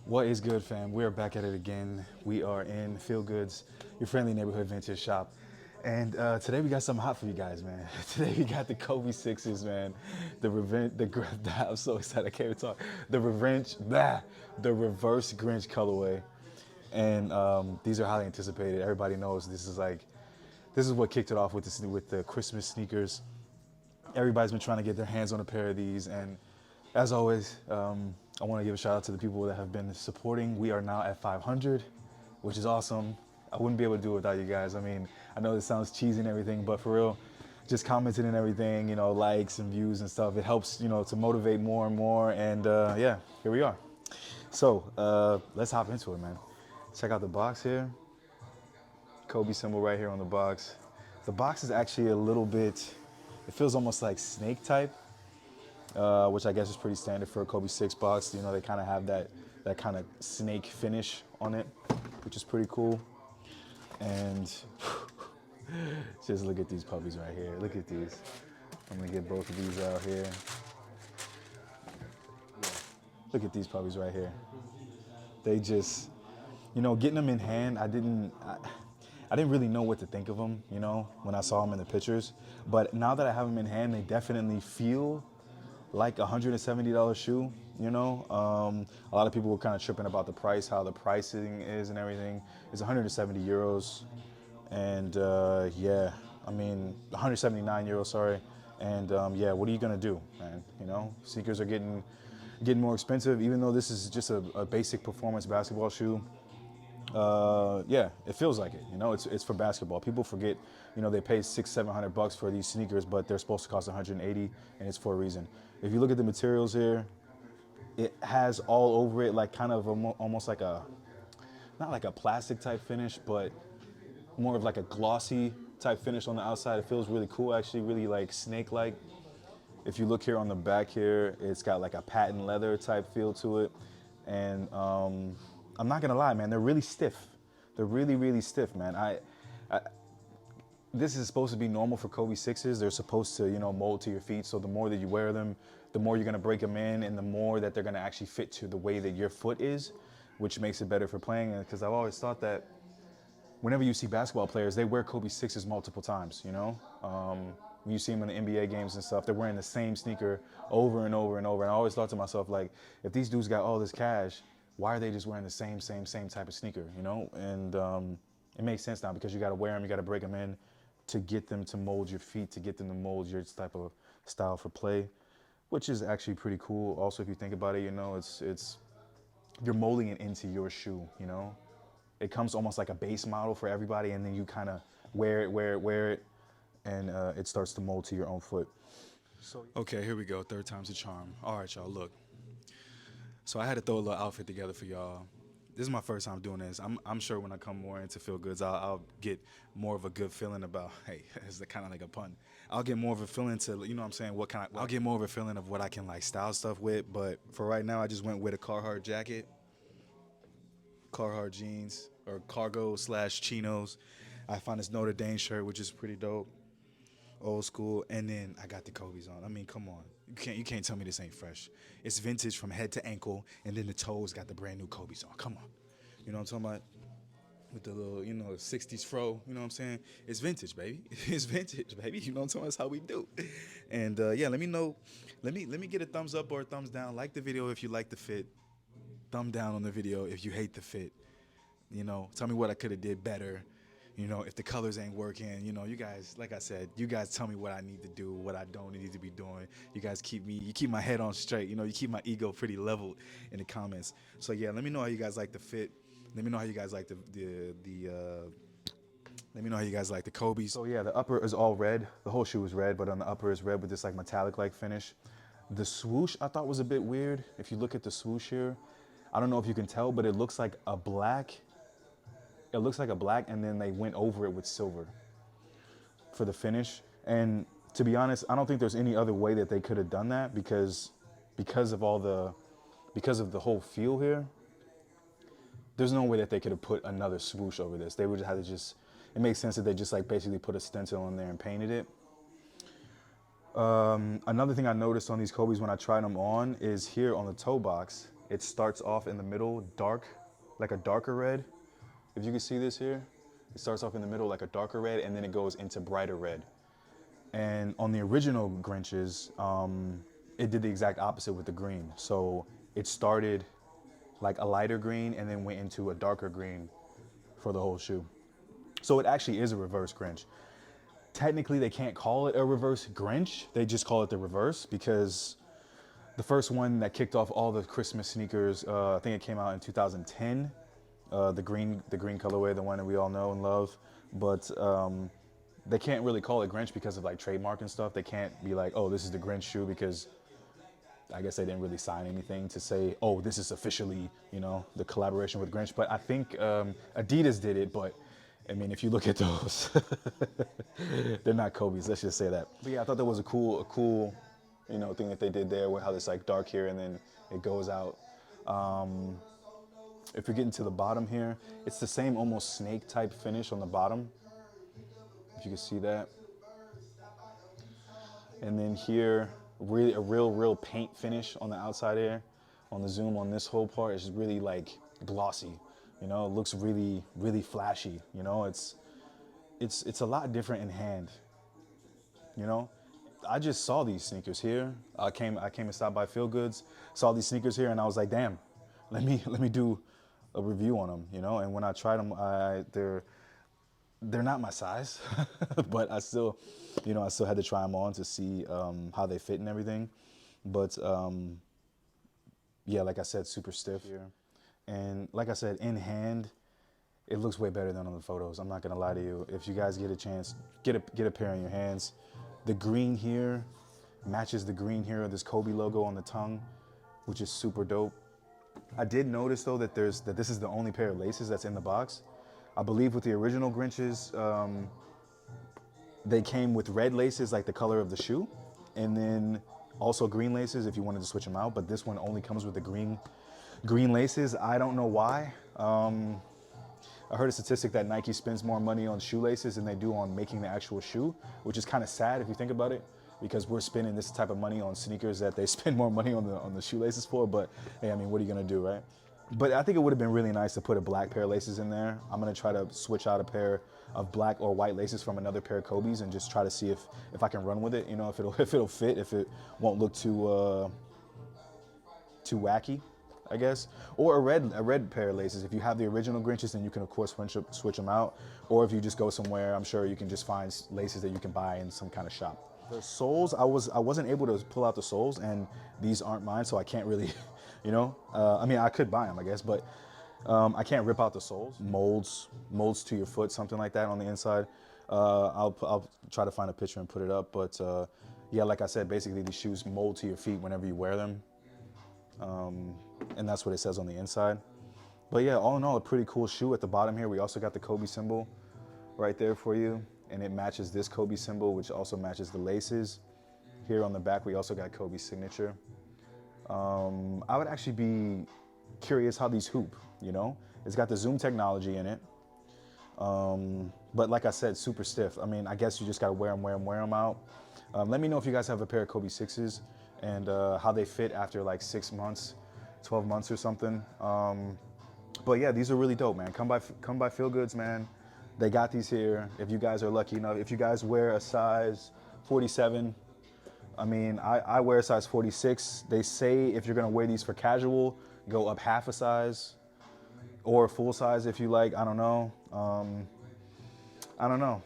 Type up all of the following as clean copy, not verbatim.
What is good, fam? We are back at it again. We are in Feel Goods, your friendly neighborhood vintage shop. And today we got something hot for you guys, man. Today we got the Kobe 6s, man. I'm so excited, I can't even talk. The Reverse Grinch colorway. And these are highly anticipated. Everybody knows this is what kicked it off with the Christmas sneakers. Everybody's been trying to get their hands on a pair of these, and as always, I want to give a shout out to the people that have been supporting. We are now at 500, which is awesome. I wouldn't be able to do it without you guys. I mean, I know this sounds cheesy and everything, but for real, just commenting and everything, likes and views and stuff, it helps, to motivate more and more. And yeah, here we are. So let's hop into it, man. Check out the box here. Kobe symbol right here on the box. The box is actually a little bit, it feels almost like snake type, which I guess is pretty standard for a Kobe 6 box. They kind of have that kind of snake finish on it, which is pretty cool. And just look at these puppies right here. Look at these. I'm gonna get both of these out here. Look at these puppies right here. They just, getting them in hand, I didn't really know what to think of them, when I saw them in the pictures. But now that I have them in hand, they definitely feel like a $170 shoe, A lot of people were kind of tripping about the price, how the pricing is and everything. It's 170 euros. And yeah, I mean, 179 euros, sorry. And yeah, what are you gonna do, man? Sneakers are getting more expensive, even though this is just a basic performance basketball shoe. Yeah, it feels like it. It's for basketball. People forget, they pay $600-700 for these sneakers, but they're supposed to cost 180, and it's for a reason. If you look at the materials here, it has all over it like kind of almost like not like a plastic type finish, but more of like a glossy type finish on the outside. It feels really cool, actually, really like snake-like. If you look here on the back here, it's got like a patent leather type feel to it. And I'm not gonna lie, man, they're really stiff. They're really, really stiff, man. This is supposed to be normal for Kobe 6s. They're supposed to, mold to your feet. So the more that you wear them, the more you're gonna break them in, and the more that they're gonna actually fit to the way that your foot is, which makes it better for playing. Because I've always thought that whenever you see basketball players, they wear Kobe 6s multiple times, when you see them in the NBA games and stuff, they're wearing the same sneaker over and over and over. And I always thought to myself, like, if these dudes got all this cash, why are they just wearing the same type of sneaker, And it makes sense now, because you got to wear them, you got to break them in to get them to mold your feet, to get them to mold your type of style for play, which is actually pretty cool. Also, if you think about it, it's you're molding it into your shoe, It comes almost like a base model for everybody, and then you kind of wear it, and it starts to mold to your own foot. Okay, here we go. Third time's the charm. All right, y'all, look. So I had to throw a little outfit together for y'all. This is my first time doing this. I'm sure when I come more into Feel Goods, I'll get more of a good feeling about, hey, it's kind of like a pun. I'll get more of a feeling to, what I'm saying, I'll get more of a feeling of what I can like style stuff with. But for right now, I just went with a Carhartt jacket, Carhartt jeans, or cargo/chinos. I found this Notre Dame shirt, which is pretty dope, old school, and then I got the Kobe's on. I mean, come on, you can't tell me this ain't fresh. It's vintage from head to ankle, and then the toes got the brand new Kobe's on. Come on, you know what I'm talking about? With the little, 60s fro, you know what I'm saying? It's vintage, baby. It's vintage, baby. You know what I'm talking about? That's how we do. And yeah, let me know. Let me get a thumbs up or a thumbs down. Like the video if you like the fit. Thumb down on the video if you hate the fit. Tell me what I could have did better. If the colors ain't working, you guys, like I said, you guys tell me what I need to do, what I don't need to be doing. You guys keep my head on straight. You keep my ego pretty leveled in the comments. So yeah, let me know how you guys like the fit. Let me know how you guys like let me know how you guys like the Kobe's. So yeah, the upper is all red. The whole shoe is red, but on the upper is red with this like metallic-like finish. The swoosh I thought was a bit weird. If you look at the swoosh here, I don't know if you can tell, but it looks like a black. It looks like a black, and then they went over it with silver for the finish. And to be honest, I don't think there's any other way that they could have done that, because of the whole feel here. There's no way that they could have put another swoosh over this. They would have to just. It makes sense that they just like basically put a stencil on there and painted it. Another thing I noticed on these Kobe's when I tried them on is here on the toe box, It starts off in the middle dark, like a darker red. If you can see this here, it starts off in the middle like a darker red, and then it goes into brighter red. And on the original Grinches, it did the exact opposite with the green. So it started like a lighter green and then went into a darker green for the whole shoe. So it actually is a reverse Grinch. Technically, they can't call it a reverse Grinch. They just call it the reverse because the first one that kicked off all the Christmas sneakers, I think it came out in 2010. The green colorway, the one that we all know and love. But they can't really call it Grinch because of like trademark and stuff. They can't be like, oh, this is the Grinch shoe, because I guess they didn't really sign anything to say, oh, this is officially, you know, the collaboration with Grinch. But I think Adidas did it, but I mean, if you look at those, they're not Kobe's, let's just say that. But yeah, I thought that was a cool, you know, thing that they did there with how it's like dark here and then it goes out. If you're getting to the bottom here, it's the same almost snake type finish on the bottom, if you can see that. And then here, really a real paint finish on the outside here. On the zoom on this whole part, it's really like glossy. You know, it looks really flashy. You know, it's a lot different in hand. You know, I just saw these sneakers here. I came and stopped by Feel Goods, saw these sneakers here, and I was like, damn, let me do a review on them. You know, and when I tried them, they're not my size, but I still had to try them on to see how they fit and everything. But yeah, like I said, super stiff here. And like I said, in hand, it looks way better than on the photos. I'm not gonna lie to you. If you guys get a chance, get a pair in your hands. The green here matches the green here of this Kobe logo on the tongue, which is super dope. I did notice though that this is the only pair of laces that's in the box. I believe with the original Grinches, they came with red laces like the color of the shoe, and then also green laces if you wanted to switch them out, but this one only comes with the green laces. I don't know why. I heard a statistic that Nike spends more money on shoelaces than they do on making the actual shoe, which is kind of sad if you think about it, because we're spending this type of money on sneakers that they spend more money on the shoelaces for. But hey, I mean, what are you gonna do, right? But I think it would have been really nice to put a black pair of laces in there. I'm gonna try to switch out a pair of black or white laces from another pair of Kobe's and just try to see if I can run with it. You know, if it'll fit, if it won't look too wacky, I guess. Or a red pair of laces. If you have the original Grinches, then you can of course switch them out. Or if you just go somewhere, I'm sure you can just find laces that you can buy in some kind of shop. The soles, I wasn't able to pull out the soles, and these aren't mine, so I can't really, you know. I mean, I could buy them, I guess, but I can't rip out the soles. Molds to your foot, something like that on the inside. I'll try to find a picture and put it up. But yeah, like I said, basically these shoes mold to your feet whenever you wear them. And that's what it says on the inside. But yeah, all in all, a pretty cool shoe. At the bottom here, we also got the Kobe symbol right there for you. And it matches this Kobe symbol, which also matches the laces. Here on the back, we also got Kobe's signature. I would actually be curious how these hoop, you know? It's got the zoom technology in it. But like I said, super stiff. I mean, I guess you just gotta wear them out. Let me know if you guys have a pair of Kobe 6s and how they fit after like 6 months, 12 months or something. But yeah, these are really dope, man. Come by Feel Goods, man. They got these here. If you guys are lucky enough, if you guys wear a size 47, I mean, I wear a size 46. They say if you're gonna wear these for casual, go up half a size or full size if you like. I don't know. I don't know.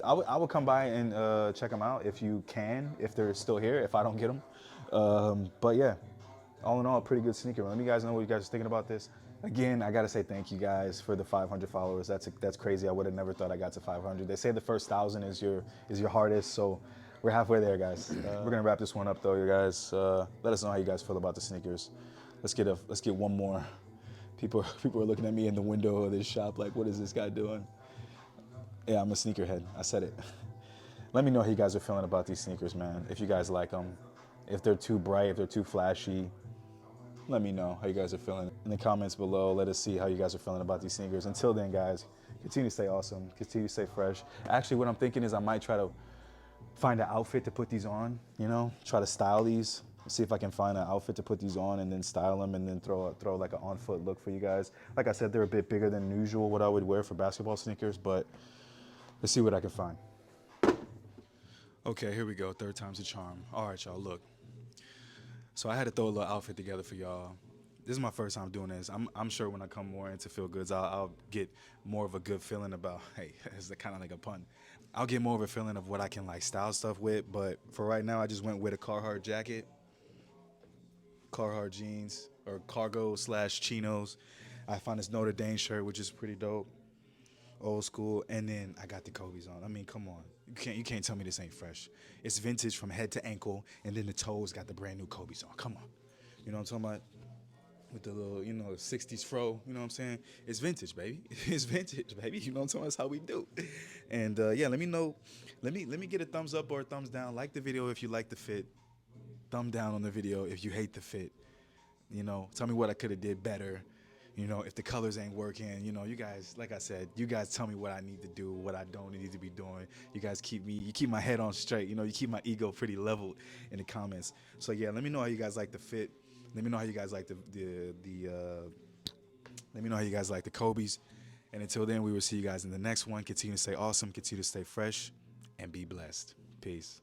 I would come by and check them out if you can, if they're still here, if I don't get them. But yeah, all in all, a pretty good sneaker. Let me guys know what you guys are thinking about this. Again, I gotta say thank you guys for the 500 followers. That's crazy. I would have never thought I got to 500. They say the first 1,000 is your hardest, so we're halfway there, guys. We're gonna wrap this one up though, you guys. Let us know how you guys feel about the sneakers. Let's get one more. People are looking at me in the window of this shop like, what is this guy doing? Yeah, I'm a sneakerhead. I said it. Let me know how you guys are feeling about these sneakers, man. If you guys like them, if they're too bright, if they're too flashy. Let me know how you guys are feeling in the comments below. Let us see how you guys are feeling about these sneakers. Until then, guys, continue to stay awesome. Continue to stay fresh. Actually, what I'm thinking is I might try to find an outfit to put these on, you know, try to style these. see if I can find an outfit to put these on and then style them and then throw like an on-foot look for you guys. Like I said, they're a bit bigger than usual what I would wear for basketball sneakers, but let's see what I can find. Okay, here we go. Third time's a charm. All right, y'all, look. So I had to throw a little outfit together for y'all. This is my first time doing this. I'm sure when I come more into Feel Goods, I'll get more of a good feeling about, hey, it's kind of like a pun. I'll get more of a feeling of what I can like style stuff with, but for right now, I just went with a Carhartt jacket, Carhartt jeans, or cargo/chinos. I found this Notre Dame shirt, which is pretty dope, old school, and then I got the Kobe's on. I mean, come on, you can't tell me this ain't fresh. It's vintage from head to ankle, and then the toes got the brand new Kobe's on. Come on, you know what I'm talking about? With the little, 60s fro, you know what I'm saying? It's vintage, baby. It's vintage, baby. You know what I'm talking about? That's how we do. And yeah, let me know. Let me get a thumbs up or a thumbs down. Like the video if you like the fit. Thumb down on the video if you hate the fit. Tell me what I could have did better. If the colors ain't working, you guys, like I said, you guys tell me what I need to do, what I don't need to be doing. You guys keep my head on straight. You keep my ego pretty leveled in the comments. So yeah, let me know how you guys like the fit. Let me know how you guys like let me know how you guys like the Kobe's. And until then, we will see you guys in the next one. Continue to stay awesome, continue to stay fresh, and be blessed. Peace.